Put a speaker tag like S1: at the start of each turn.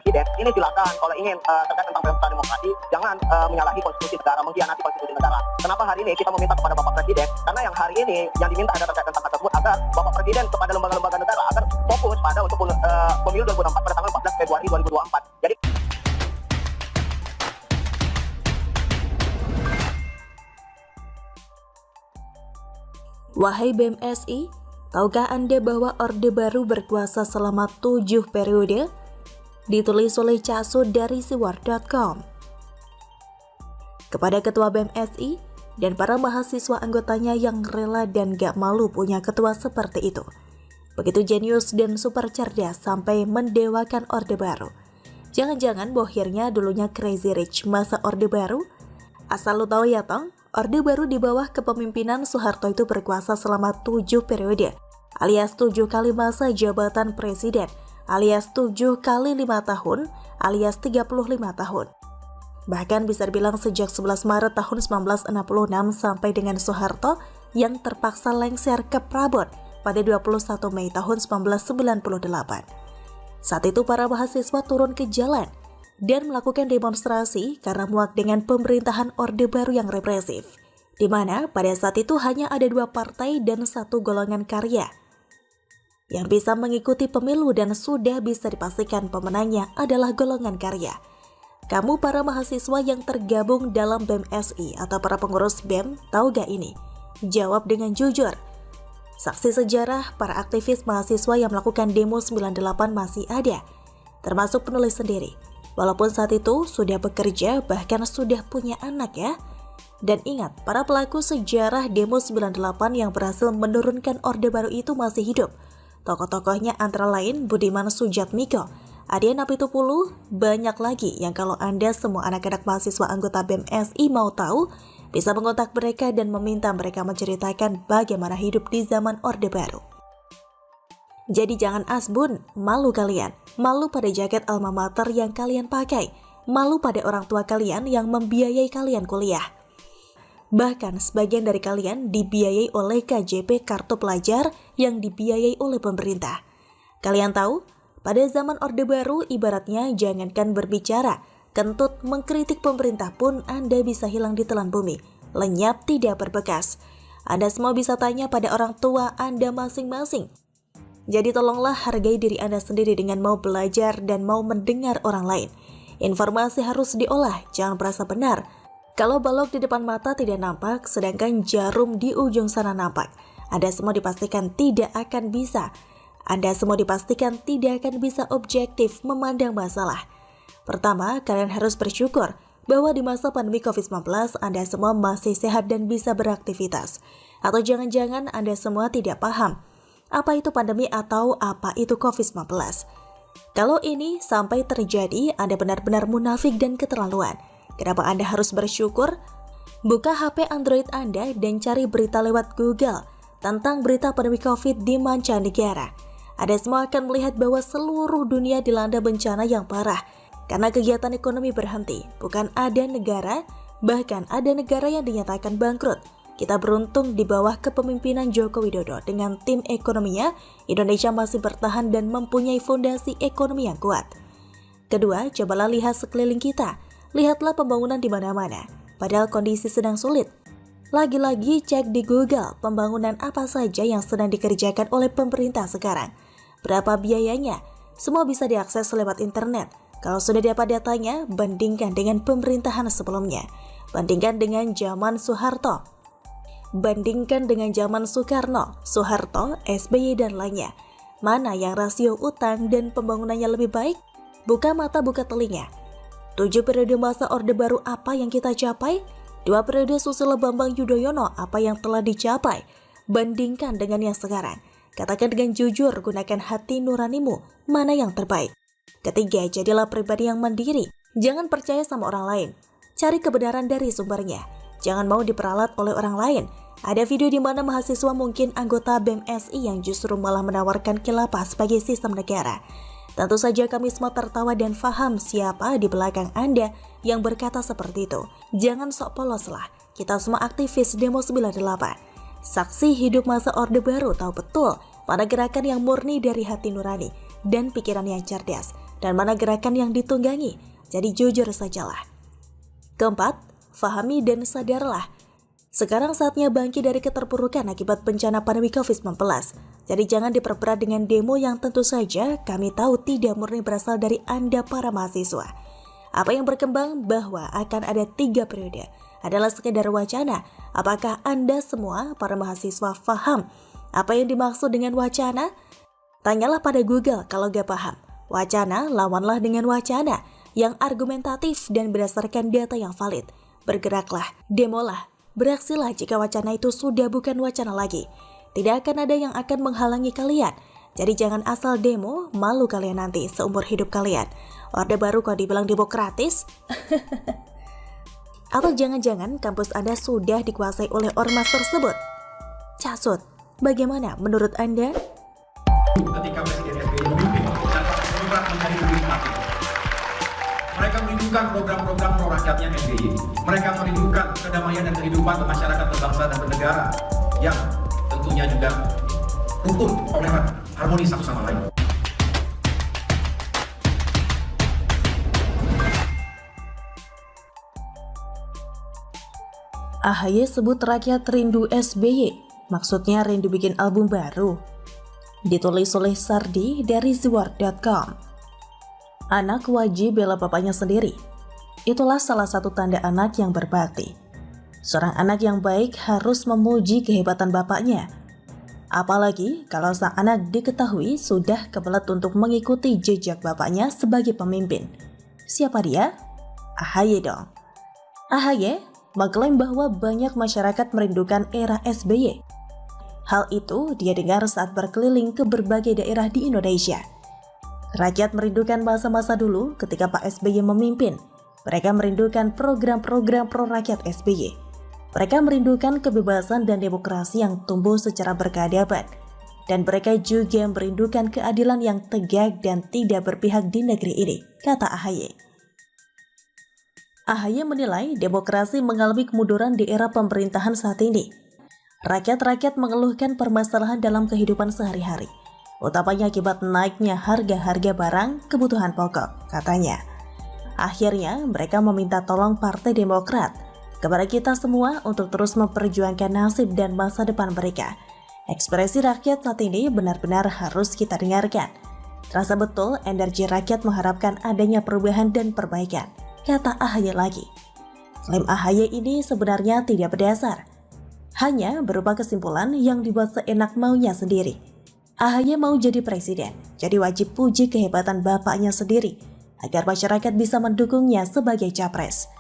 S1: Presiden, ini silakan. Kalau ingin terkait tentang pesta demokrasi, jangan menyalahi konstitusi negara, mengkhianati konstitusi negara. Kenapa hari ini kita meminta kepada Bapak Presiden? Karena yang hari ini yang diminta ada terkait tentang tersebut agar Bapak Presiden kepada lembaga-lembaga negara agar fokus pada untuk pemilu 2024 pada tanggal 14 Februari 2024. Jadi
S2: wahai BMSI, tahukah Anda bahwa Orde Baru berkuasa selama 7 periode? Ditulis oleh Casu dari siwar.com. Kepada Ketua BMSI dan para mahasiswa anggotanya yang rela dan gak malu punya ketua seperti itu. Begitu jenius dan super cerdas sampai mendewakan Orde Baru. Jangan-jangan bohirnya dulunya Crazy Rich masa Orde Baru? Asal lu tahu ya Tong, Orde Baru di bawah kepemimpinan Soeharto itu berkuasa selama 7 periode, alias 7 kali masa jabatan presiden, alias 7 kali 5 tahun, alias 35 tahun. Bahkan bisa dibilang sejak 11 Maret tahun 1966 sampai dengan Soeharto yang terpaksa lengser ke Prabon pada 21 Mei tahun 1998. Saat itu para mahasiswa turun ke jalan dan melakukan demonstrasi karena muak dengan pemerintahan Orde Baru yang represif, di mana pada saat itu hanya ada 2 partai dan 1 golongan karya yang bisa mengikuti pemilu dan sudah bisa dipastikan pemenangnya adalah golongan karya. Kamu para mahasiswa yang tergabung dalam BEM-SI atau para pengurus BEM tahu gak ini? Jawab dengan jujur. Saksi sejarah para aktivis mahasiswa yang melakukan demo 98 masih ada, termasuk penulis sendiri. Walaupun saat itu sudah bekerja bahkan sudah punya anak ya. Dan ingat, para pelaku sejarah demo 98 yang berhasil menurunkan Orde Baru itu masih hidup. Tokoh-tokohnya antara lain Budiman Sujatmiko, Adian Apitupulu, banyak lagi yang kalau Anda semua anak-anak mahasiswa anggota BEM-SI mau tahu, bisa mengontak mereka dan meminta mereka menceritakan bagaimana hidup di zaman Orde Baru. Jadi jangan asbun, malu kalian, malu pada jaket alma mater yang kalian pakai, malu pada orang tua kalian yang membiayai kalian kuliah. Bahkan sebagian dari kalian dibiayai oleh KJP Kartu Pelajar yang dibiayai oleh pemerintah. Kalian tahu, pada zaman Orde Baru ibaratnya jangankan berbicara, kentut mengkritik pemerintah pun Anda bisa hilang di telan bumi, lenyap tidak berbekas. Anda semua bisa tanya pada orang tua Anda masing-masing. Jadi tolonglah hargai diri Anda sendiri dengan mau belajar dan mau mendengar orang lain. Informasi harus diolah, jangan merasa benar. Kalau balok di depan mata tidak nampak, sedangkan jarum di ujung sana nampak. Anda semua dipastikan tidak akan bisa. Anda semua dipastikan tidak akan bisa objektif memandang masalah. Pertama, kalian harus bersyukur bahwa di masa pandemi COVID-19 Anda semua masih sehat dan bisa beraktivitas. Atau jangan-jangan Anda semua tidak paham apa itu pandemi atau apa itu COVID-19. Kalau ini sampai terjadi, Anda benar-benar munafik dan keterlaluan. Kenapa Anda harus bersyukur? Buka HP Android Anda dan cari berita lewat Google tentang berita pandemi COVID di mancanegara. Anda semua akan melihat bahwa seluruh dunia dilanda bencana yang parah karena kegiatan ekonomi berhenti. Bukan ada negara, bahkan ada negara yang dinyatakan bangkrut. Kita beruntung di bawah kepemimpinan Joko Widodo dengan tim ekonominya, Indonesia masih bertahan dan mempunyai fondasi ekonomi yang kuat. Kedua, cobalah lihat sekeliling kita. Lihatlah pembangunan di mana-mana, padahal kondisi sedang sulit. Lagi-lagi cek di Google pembangunan apa saja yang sedang dikerjakan oleh pemerintah sekarang. Berapa biayanya? Semua bisa diakses lewat internet. Kalau sudah dapat datanya, bandingkan dengan pemerintahan sebelumnya. Bandingkan dengan zaman Soeharto. Bandingkan dengan zaman Soekarno, Soeharto, SBY dan lainnya. Mana yang rasio utang dan pembangunannya lebih baik? Buka mata, buka telinga. 7 periode masa Orde Baru apa yang kita capai? 2 periode Susilo Bambang Yudhoyono apa yang telah dicapai? Bandingkan dengan yang sekarang. Katakan dengan jujur, gunakan hati nuranimu, mana yang terbaik. Ketiga, jadilah pribadi yang mandiri. Jangan percaya sama orang lain. Cari kebenaran dari sumbernya. Jangan mau diperalat oleh orang lain. Ada video di mana mahasiswa mungkin anggota BEM-SI yang justru malah menawarkan khilafah sebagai sistem negara. Tentu saja kami semua tertawa dan paham siapa di belakang Anda yang berkata seperti itu. Jangan sok polos lah, kita semua aktivis demo 98. Saksi hidup masa Orde Baru tahu betul pada gerakan yang murni dari hati nurani dan pikiran yang cerdas. dan mana gerakan yang ditunggangi. Jadi jujur sajalah. Keempat, fahami dan sadarlah. Sekarang saatnya bangkit dari keterpurukan akibat bencana pandemi COVID-19. Jadi jangan diperberat dengan demo yang tentu saja kami tahu tidak murni berasal dari Anda para mahasiswa. Apa yang berkembang bahwa akan ada 3 periode adalah sekedar wacana. Apakah Anda semua para mahasiswa paham apa yang dimaksud dengan wacana? Tanyalah pada Google kalau gak paham. Wacana lawanlah dengan wacana yang argumentatif dan berdasarkan data yang valid. Bergeraklah, demolah, beraksilah jika wacana itu sudah bukan wacana lagi. Tidak akan ada yang akan menghalangi kalian. Jadi jangan asal demo, malu kalian nanti seumur hidup kalian. Orde Baru kok dibilang demokratis? Atau jangan-jangan kampus Anda sudah dikuasai oleh ormas tersebut? Casut, bagaimana menurut Anda?
S3: Ketika Presiden SBY memimpin dan Pak Demokrat menjadi pemimpin partai. Mereka merindukan program-program pro rakyatnya SBY. Mereka merindukan kedamaian dan kehidupan masyarakat berbangsa dan bernegara yang tentunya juga rukun, toleran, harmonis satu sama lain.
S2: AHY sebut rakyat rindu SBY, maksudnya rindu bikin album baru. Ditulis oleh Sardi dari Zwart.com. Anak wajib bela bapaknya sendiri. Itulah salah satu tanda anak yang berbakti. Seorang anak yang baik harus memuji kehebatan bapaknya. Apalagi kalau sang anak diketahui sudah kebelet untuk mengikuti jejak bapaknya sebagai pemimpin. Siapa dia? AHY dong. AHY mengklaim bahwa banyak masyarakat merindukan era SBY. Hal itu dia dengar saat berkeliling ke berbagai daerah di Indonesia. Rakyat merindukan masa-masa dulu ketika Pak SBY memimpin. Mereka merindukan program-program pro rakyat SBY. Mereka merindukan kebebasan dan demokrasi yang tumbuh secara berkeadaban. Dan mereka juga merindukan keadilan yang tegak dan tidak berpihak di negeri ini, kata AHY. AHY menilai demokrasi mengalami kemunduran di era pemerintahan saat ini. Rakyat-rakyat mengeluhkan permasalahan dalam kehidupan sehari-hari, utamanya akibat naiknya harga-harga barang kebutuhan pokok, katanya. Akhirnya mereka meminta tolong Partai Demokrat kepada kita semua untuk terus memperjuangkan nasib dan masa depan mereka. Ekspresi rakyat saat ini benar-benar harus kita dengarkan. Terasa betul energi rakyat mengharapkan adanya perubahan dan perbaikan, kata AHY lagi. Klaim AHY ini sebenarnya tidak berdasar, hanya berupa kesimpulan yang dibuat seenak maunya sendiri. AHY mau jadi presiden, jadi wajib puji kehebatan bapaknya sendiri agar masyarakat bisa mendukungnya sebagai capres.